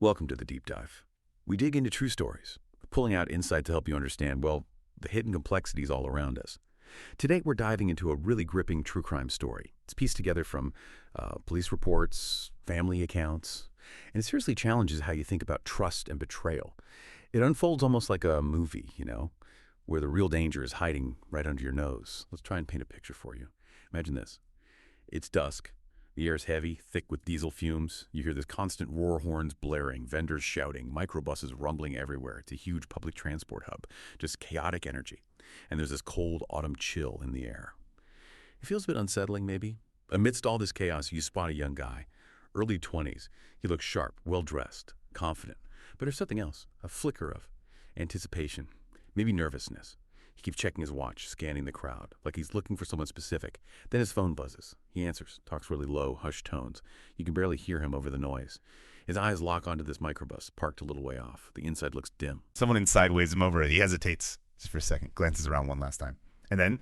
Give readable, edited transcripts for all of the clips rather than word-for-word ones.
Welcome to the Deep Dive. We dig into true stories, pulling out insight to help you understand, well, the hidden complexities all around us. Today, we're diving into a really gripping true crime story. It's pieced together from police reports, family accounts, and it seriously challenges how you think about trust and betrayal. It unfolds almost like a movie, where the real danger is hiding right under your nose. Let's try and paint a picture for you. Imagine this. It's dusk. The air's heavy, thick with diesel fumes. You hear this constant roar horns blaring, vendors shouting, microbuses rumbling everywhere. It's a huge public transport hub, just chaotic energy. And there's this cold autumn chill in the air. It feels a bit unsettling, maybe. Amidst all this chaos, you spot a young guy, early 20s. He looks sharp, well-dressed, confident. But there's something else, a flicker of anticipation, maybe nervousness. He keeps checking his watch, scanning the crowd, like he's looking for someone specific. Then his phone buzzes. He answers, talks really low, hushed tones. You can barely hear him over the noise. His eyes lock onto this microbus, parked a little way off. The inside looks dim. Someone inside waves him over. He hesitates just for a second, glances around one last time. And then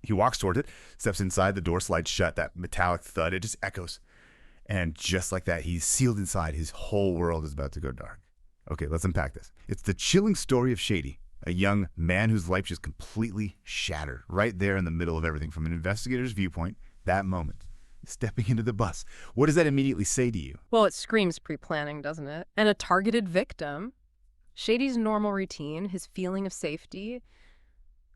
he walks towards it, steps inside, the door slides shut, that metallic thud, it just echoes. And just like that, he's sealed inside. His whole world is about to go dark. Okay, let's unpack this. It's the chilling story of Shady, a young man whose life just completely shattered right there in the middle of everything. From an investigator's viewpoint, that moment, stepping into the bus. What does that immediately say to you? Well, it screams pre-planning, doesn't it? And a targeted victim. Shady's normal routine, his feeling of safety,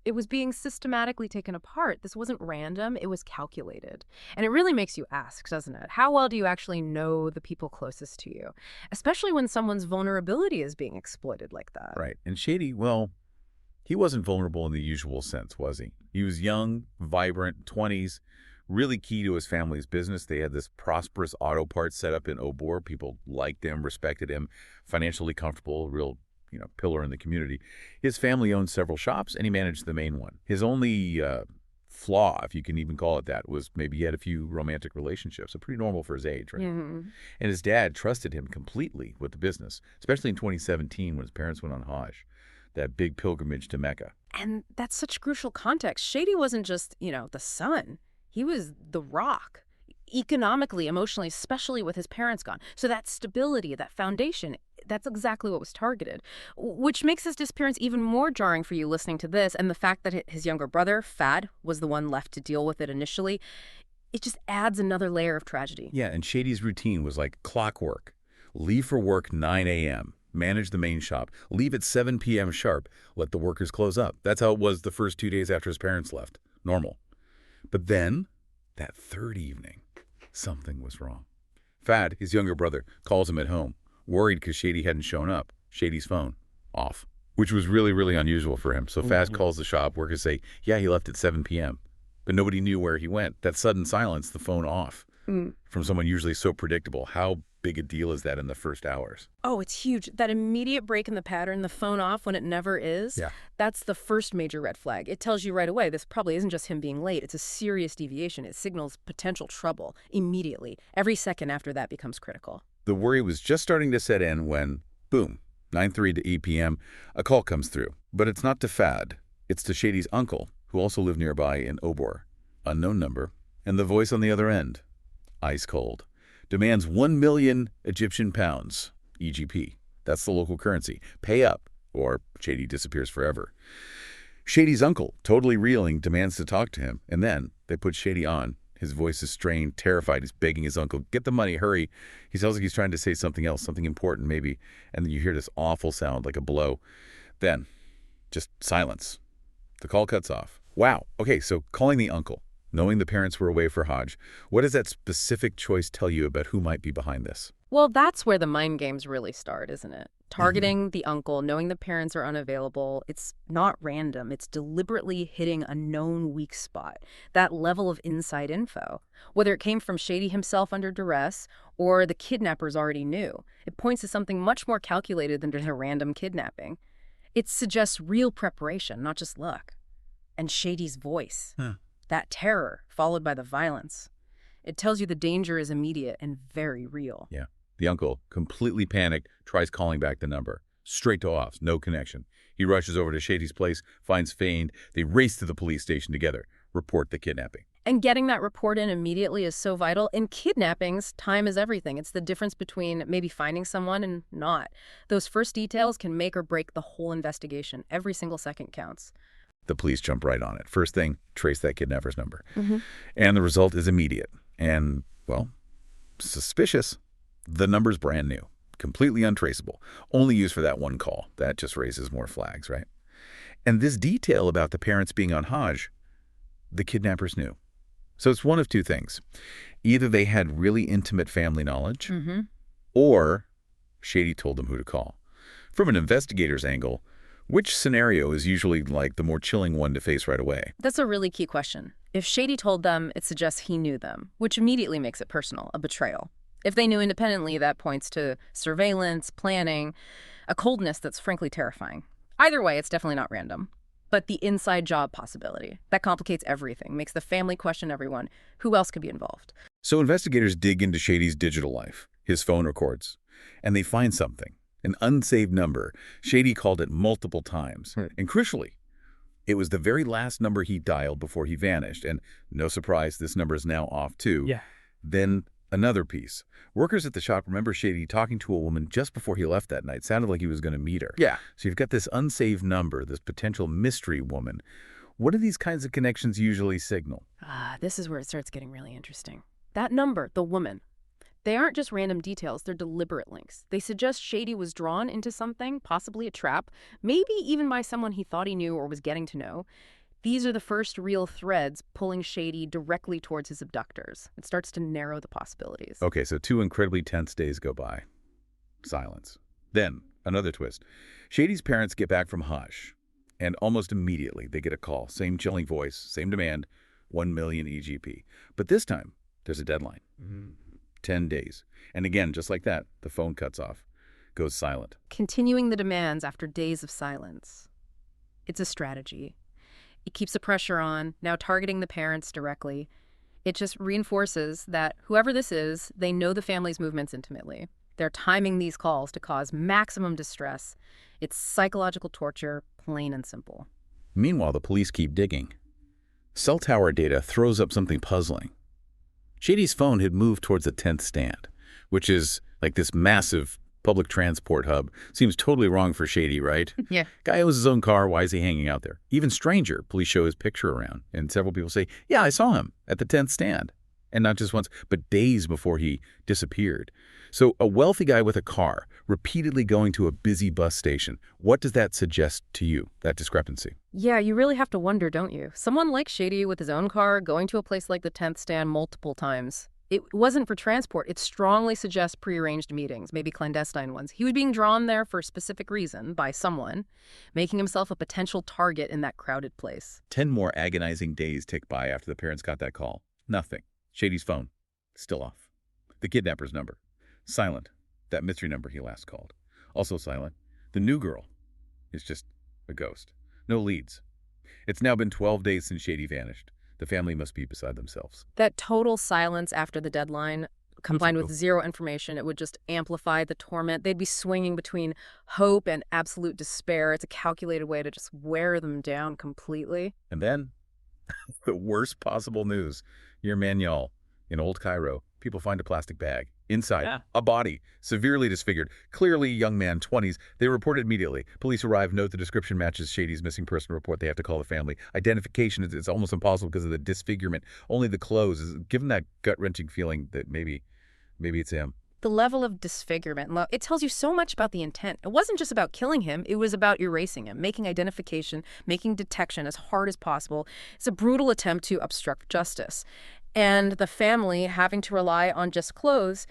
it was being systematically taken apart. This wasn't random, it was calculated. And it really makes you ask, doesn't it? How well do you actually know the people closest to you? Especially when someone's vulnerability is being exploited like that. Right. And Shady, well, he wasn't vulnerable in the usual sense, was he? He was young, vibrant, 20s, really key to his family's business. They had this prosperous auto parts set up in Obor. People liked him, respected him, financially comfortable, real pillar in the community. His family owned several shops, and he managed the main one. His only flaw, if you can even call it that, was maybe he had a few romantic relationships. So pretty normal for his age, right? Mm-hmm. And his dad trusted him completely with the business, especially in 2017 when his parents went on Hajj, that big pilgrimage to Mecca. And that's such crucial context. Shady wasn't just, the son. He was the rock. Economically, emotionally, especially with his parents gone. So that stability, that foundation, that's exactly what was targeted, which makes his disappearance even more jarring for you listening to this. And the fact that his younger brother, Fad, was the one left to deal with it initially, it just adds another layer of tragedy. Yeah, and Shady's routine was like clockwork. Leave for work 9 a.m., manage the main shop, leave at 7 p.m. sharp, let the workers close up. That's how it was the first 2 days after his parents left. Normal. But then, that third evening, something was wrong. Fad, his younger brother, calls him at home, worried because Shady hadn't shown up. Shady's phone, off, which was really, really unusual for him. So Fad calls the shop. Workers say, yeah, he left at 7 p.m., but nobody knew where he went. That sudden silence, the phone off, from someone usually so predictable. How big a deal is that in the first hours? Oh, it's huge. That immediate break in the pattern, the phone off when it never is, that's the first major red flag. It tells you right away, this probably isn't just him being late. It's a serious deviation. It signals potential trouble immediately. Every second after that becomes critical. The worry was just starting to set in when, boom, 9:03 to 8 p.m., a call comes through. But it's not to Fad. It's to Shady's uncle, who also lived nearby in Obor. Unknown number. And the voice on the other end, ice cold, demands 1 million Egyptian pounds, EGP. That's the local currency. Pay up, or Shady disappears forever. Shady's uncle, totally reeling, demands to talk to him. And then they put Shady on. His voice is strained, terrified. He's begging his uncle, get the money, hurry. He sounds like he's trying to say something else, something important maybe. And then you hear this awful sound like a blow. Then, just silence. The call cuts off. Wow. Okay, so calling the uncle, knowing the parents were away for Hajj, what does that specific choice tell you about who might be behind this? Well, that's where the mind games really start, isn't it? Targeting the uncle, knowing the parents are unavailable. It's not random. It's deliberately hitting a known weak spot, that level of inside info. Whether it came from Shady himself under duress or the kidnappers already knew, it points to something much more calculated than just a random kidnapping. It suggests real preparation, not just luck. And Shady's voice, that terror followed by the violence. It tells you the danger is immediate and very real. Yeah. The uncle, completely panicked, tries calling back the number. Straight to off, no connection. He rushes over to Shady's place, finds Feigned. They race to the police station together, report the kidnapping. And getting that report in immediately is so vital. In kidnappings, time is everything. It's the difference between maybe finding someone and not. Those first details can make or break the whole investigation. Every single second counts. The police jump right on it. First thing, trace that kidnapper's number. And the result is immediate. And, well, suspicious. The number's brand new, completely untraceable, only used for that one call. That just raises more flags, right? And this detail about the parents being on Hajj, the kidnappers knew. So it's one of two things. Either they had really intimate family knowledge, or Shady told them who to call. From an investigator's angle, which scenario is usually like the more chilling one to face right away? That's a really key question. If Shady told them, it suggests he knew them, which immediately makes it personal, a betrayal. If they knew independently, that points to surveillance, planning, a coldness that's frankly terrifying. Either way, it's definitely not random. But the inside job possibility, that complicates everything, makes the family question everyone. Who else could be involved? So investigators dig into Shady's digital life, his phone records, and they find something, an unsaved number. Shady called it multiple times. And crucially, it was the very last number he dialed before he vanished. And no surprise, this number is now off too. Then another piece. Workers at the shop remember Shady talking to a woman just before he left that night. Sounded like he was going to meet her. So you've got this unsaved number, this potential mystery woman. What do these kinds of connections usually signal? This is where it starts getting really interesting. That number, the woman, they aren't just random details, they're deliberate links. They suggest Shady was drawn into something, possibly a trap, maybe even by someone he thought he knew or was getting to know. These are the first real threads pulling Shady directly towards his abductors. It starts to narrow the possibilities. Okay, so 2 incredibly tense days go by. Silence. Then, another twist. Shady's parents get back from Hajj, and almost immediately they get a call. Same chilling voice, same demand, 1 million EGP. But this time, there's a deadline. 10 days. And again, just like that, the phone cuts off, goes silent. Continuing the demands after days of silence. It's a strategy. It keeps the pressure on, now targeting the parents directly. It just reinforces that whoever this is, they know the family's movements intimately. They're timing these calls to cause maximum distress. It's psychological torture, plain and simple. Meanwhile, the police keep digging. Cell tower data throws up something puzzling. Shady's phone had moved towards the 10th stand, which is like this massive public transport hub. Seems totally wrong for Shady, right? Guy owns his own car. Why is he hanging out there? Even stranger, police show his picture around. And several people say, yeah, I saw him at the 10th stand. And not just once, but days before he disappeared. So a wealthy guy with a car, repeatedly going to a busy bus station. What does that suggest to you, that discrepancy? Yeah, you really have to wonder, don't you? Someone like Shady with his own car, going to a place like the 10th stand multiple times. It wasn't for transport. It strongly suggests prearranged meetings, maybe clandestine ones. He was being drawn there for a specific reason by someone, making himself a potential target in that crowded place. 10 more agonizing days tick by after the parents got that call. Nothing. Shady's phone, still off. The kidnapper's number, silent. That mystery number he last called, also silent. The new girl is just a ghost. No leads. It's now been 12 days since Shady vanished. The family must be beside themselves. That total silence after the deadline, combined with zero information, it would just amplify the torment. They'd be swinging between hope and absolute despair. It's a calculated way to just wear them down completely. And then, the worst possible news. Near Manyal, in Old Cairo, people find a plastic bag. Inside, a body, severely disfigured. Clearly a young man, 20s. They report it immediately. Police arrive, note the description matches Shady's missing person report. They have to call the family. Identification is almost impossible because of the disfigurement. Only the clothes. Given that gut-wrenching feeling that maybe it's him. The level of disfigurement, it tells you so much about the intent. It wasn't just about killing him. It was about erasing him, making identification, making detection as hard as possible. It's a brutal attempt to obstruct justice. And the family having to rely on just clothes,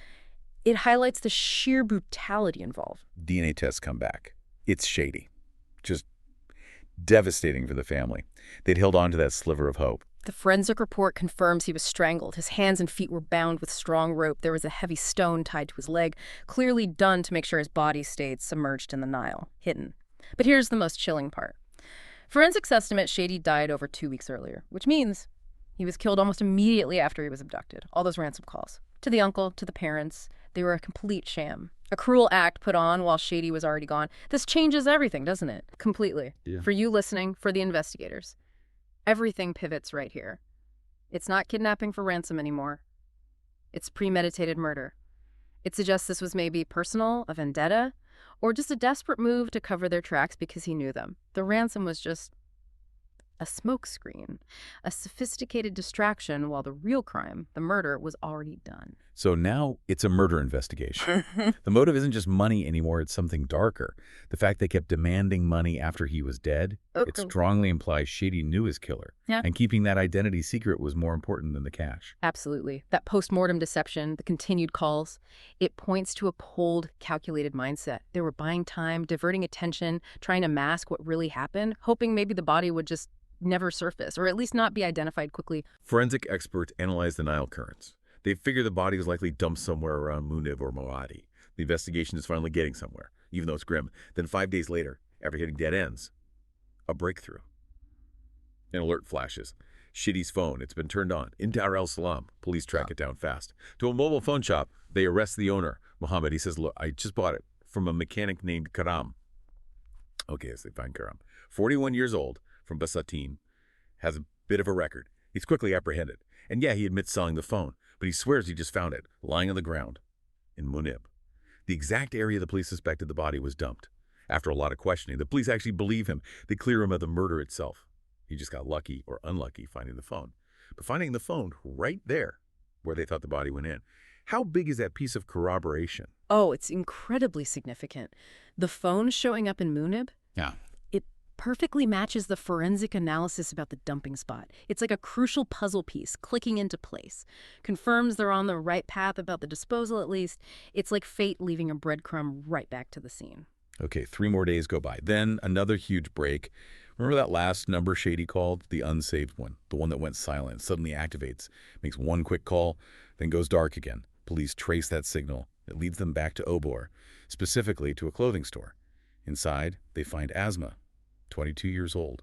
it highlights the sheer brutality involved. DNA tests come back. It's Shady. Just devastating for the family. They'd held on to that sliver of hope. The forensic report confirms he was strangled. His hands and feet were bound with strong rope. There was a heavy stone tied to his leg, clearly done to make sure his body stayed submerged in the Nile, hidden. But here's the most chilling part. Forensics estimate Shady died over 2 weeks earlier, which means he was killed almost immediately after he was abducted. All those ransom calls. To the uncle, to the parents, they were a complete sham. A cruel act put on while Shady was already gone. This changes everything, doesn't it? Completely. Yeah. For you listening, for the investigators. Everything pivots right here. It's not kidnapping for ransom anymore. It's premeditated murder. It suggests this was maybe personal, a vendetta, or just a desperate move to cover their tracks because he knew them. The ransom was just a smokescreen, a sophisticated distraction while the real crime, the murder, was already done. So now it's a murder investigation. The motive isn't just money anymore, it's something darker. The fact they kept demanding money after he was dead, it strongly implies Shady knew his killer. Yeah. And keeping that identity secret was more important than the cash. Absolutely. That post-mortem deception, the continued calls, it points to a cold, calculated mindset. They were buying time, diverting attention, trying to mask what really happened, hoping maybe the body would just never surface, or at least not be identified quickly. Forensic experts analyzed the Nile currents. They figure the body was likely dumped somewhere around Munib or Moadi. The investigation is finally getting somewhere, even though it's grim. Then 5 days later, after hitting dead ends, a breakthrough. An alert flashes. Shady's phone, it's been turned on. In Dar el Salaam, police track it down fast. To a mobile phone shop, they arrest the owner, Muhammad. He says, look, I just bought it from a mechanic named Karam. Okay, yes, they find Karam. 41 years old, from Basatin, has a bit of a record. He's quickly apprehended. And yeah, he admits selling the phone, but he swears he just found it, lying on the ground in Munib. The exact area the police suspected the body was dumped. After a lot of questioning, the police actually believe him. They clear him of the murder itself. He just got lucky or unlucky finding the phone. But finding the phone right there where they thought the body went in. How big is that piece of corroboration? Oh, it's incredibly significant. The phone showing up in Munib? Yeah. Perfectly matches the forensic analysis about the dumping spot. It's like a crucial puzzle piece clicking into place. Confirms they're on the right path about the disposal at least. It's like fate leaving a breadcrumb right back to the scene. Okay, 3 more days go by. Then another huge break. Remember that last number Shady called? The unsaved one, the one that went silent, suddenly activates, makes one quick call, then goes dark again. Police trace that signal. It leads them back to Obor, specifically to a clothing store. Inside, they find Asmaa, 22 years old,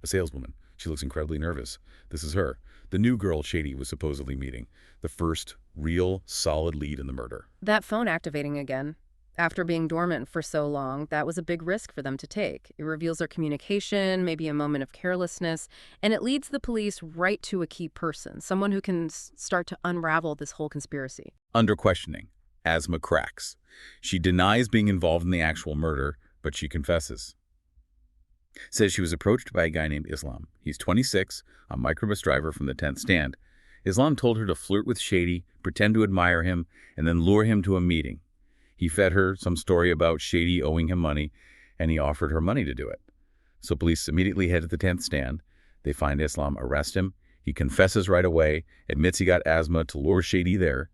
a saleswoman. She looks incredibly nervous. This is her, the new girl Shady was supposedly meeting, the first real solid lead in the murder. That phone activating again. After being dormant for so long, that was a big risk for them to take. It reveals their communication, maybe a moment of carelessness, and it leads the police right to a key person, someone who can start to unravel this whole conspiracy. Under questioning, Asmaa cracks. She denies being involved in the actual murder, but she confesses. Says she was approached by a guy named Islam. He's 26, a microbus driver from the 10th stand. Islam told her to flirt with Shady, pretend to admire him, and then lure him to a meeting. He fed her some story about Shady owing him money, and he offered her money to do it. So police immediately head to the 10th stand. They find Islam, arrest him. He confesses right away, admits he got Asmaa to lure Shady there.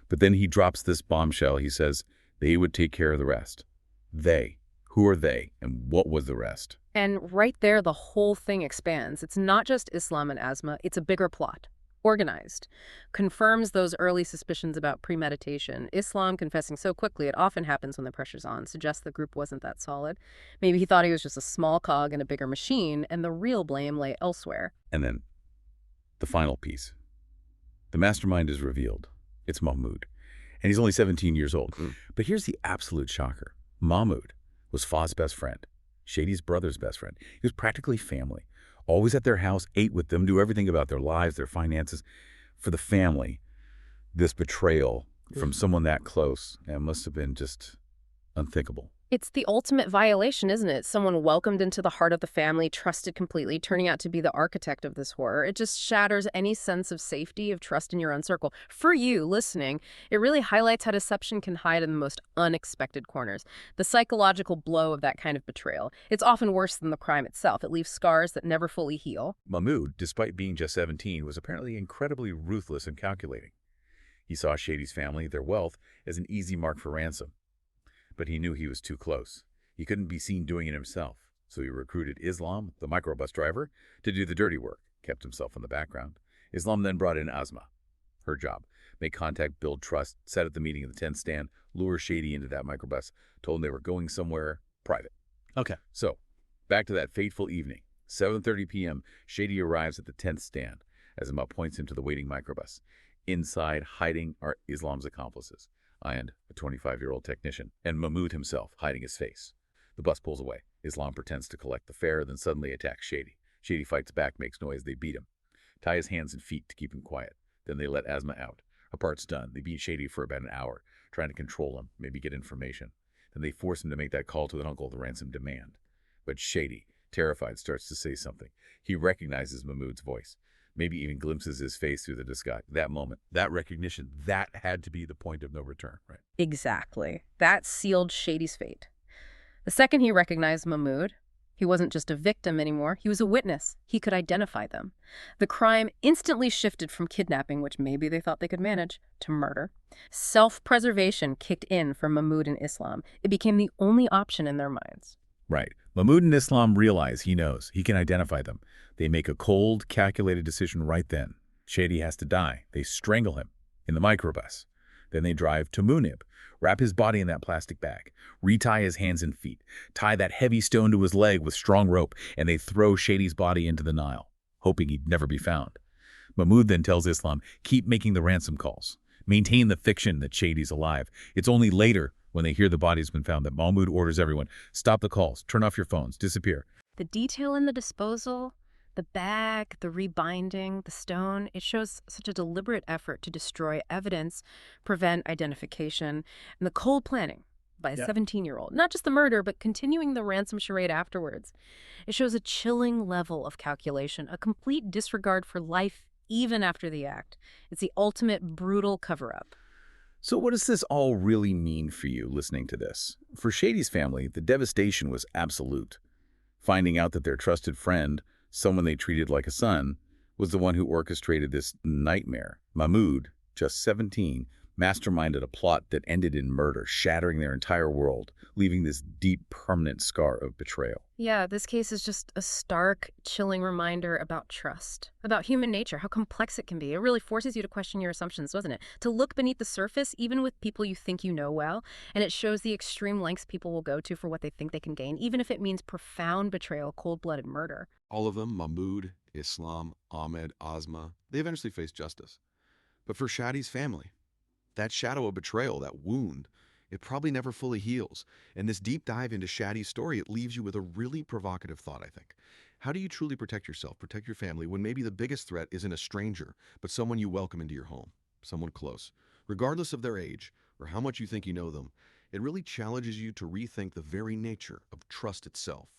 But then he drops this bombshell. He says they would take care of the rest. They. Who are they, and what was the rest? And right there, the whole thing expands. It's not just Islam and Asmaa, it's a bigger plot. Organized. Confirms those early suspicions about premeditation. Islam confessing so quickly, it often happens when the pressure's on, suggests the group wasn't that solid. Maybe he thought he was just a small cog in a bigger machine, and the real blame lay elsewhere. And then, the final piece. The mastermind is revealed. It's Mahmoud. And he's only 17 years old. But here's the absolute shocker. Mahmoud was Faw's best friend, Shady's brother's best friend. He was practically family. Always at their house, ate with them, do everything about their lives, their finances. For the family, this betrayal from someone that close must have been just unthinkable. It's the ultimate violation, isn't it? Someone welcomed into the heart of the family, trusted completely, turning out to be the architect of this horror. It just shatters any sense of safety, of trust in your own circle. For you, listening, it really highlights how deception can hide in the most unexpected corners. The psychological blow of that kind of betrayal. It's often worse than the crime itself. It leaves scars that never fully heal. Mahmoud, despite being just 17, was apparently incredibly ruthless and calculating. He saw Shady's family, their wealth, as an easy mark for ransom. But he knew he was too close. He couldn't be seen doing it himself. So he recruited Islam, the microbus driver, to do the dirty work, kept himself in the background. Islam then brought in Asmaa. Her job, make contact, build trust, set at the meeting of the 10th stand, lure Shady into that microbus, told him they were going somewhere private. Okay. So, back to that fateful evening. 7:30 p.m., Shady arrives at the 10th stand. Asmaa points him to the waiting microbus. Inside, hiding, are Islam's accomplices, and a 25-year-old technician, and Mahmoud himself, hiding his face. The bus pulls away. Islam pretends to collect the fare, then suddenly attacks Shady. Shady fights back, makes noise, they beat him. tie his hands and feet to keep him quiet. Then they let Asmaa out. Her part's done. They beat Shady for about an hour, trying to control him, maybe get information. Then they force him to make that call to an uncle, the ransom demand. But Shady, terrified, starts to say something. He recognizes Mahmoud's voice, maybe even glimpses his face through the disguise. That moment, that recognition, that had to be the point of no return, right? Exactly. That sealed Shady's fate. The second he recognized Mahmoud, he wasn't just a victim anymore, he was a witness. He could identify them. The crime instantly shifted from kidnapping, which maybe they thought they could manage, to murder. Self-preservation kicked in for Mahmoud and Islam. It became the only option in their minds. Right. Mahmoud and Islam realize he knows. He can identify them. They make a cold, calculated decision right then. Shady has to die. They strangle him in the microbus. Then they drive to Munib, wrap his body in that plastic bag, retie his hands and feet, tie that heavy stone to his leg with strong rope, and they throw Shady's body into the Nile, hoping he'd never be found. Mahmoud then tells Islam, keep making the ransom calls. Maintain the fiction that Shady's alive. It's only later, when they hear the body's been found, that Mahmoud orders everyone, stop the calls, turn off your phones, disappear. The detail in the disposal, the bag, the rebinding, the stone, it shows such a deliberate effort to destroy evidence, prevent identification, and the cold planning by a 17-year-old. Not just the murder, but continuing the ransom charade afterwards. It shows a chilling level of calculation, a complete disregard for life even after the act. It's the ultimate brutal cover-up. So what does this all really mean for you listening to this? For Shady's family, the devastation was absolute. Finding out that their trusted friend, someone they treated like a son, was the one who orchestrated this nightmare. Mahmoud, just 17, masterminded a plot that ended in murder, shattering their entire world, leaving this deep, permanent scar of betrayal. Yeah, this case is just a stark, chilling reminder about trust, about human nature, how complex it can be. It really forces you to question your assumptions, doesn't it? To look beneath the surface, even with people you think you know well, and it shows the extreme lengths people will go to for what they think they can gain, even if it means profound betrayal, cold-blooded murder. All of them, Mahmoud, Islam, Ahmed, Asmaa, they eventually faced justice. But for Shady's family, that shadow of betrayal, that wound, it probably never fully heals. And this deep dive into Shady's story, it leaves you with a really provocative thought, I think. How do you truly protect yourself, protect your family, when maybe the biggest threat isn't a stranger, but someone you welcome into your home, someone close? Regardless of their age or how much you think you know them, it really challenges you to rethink the very nature of trust itself.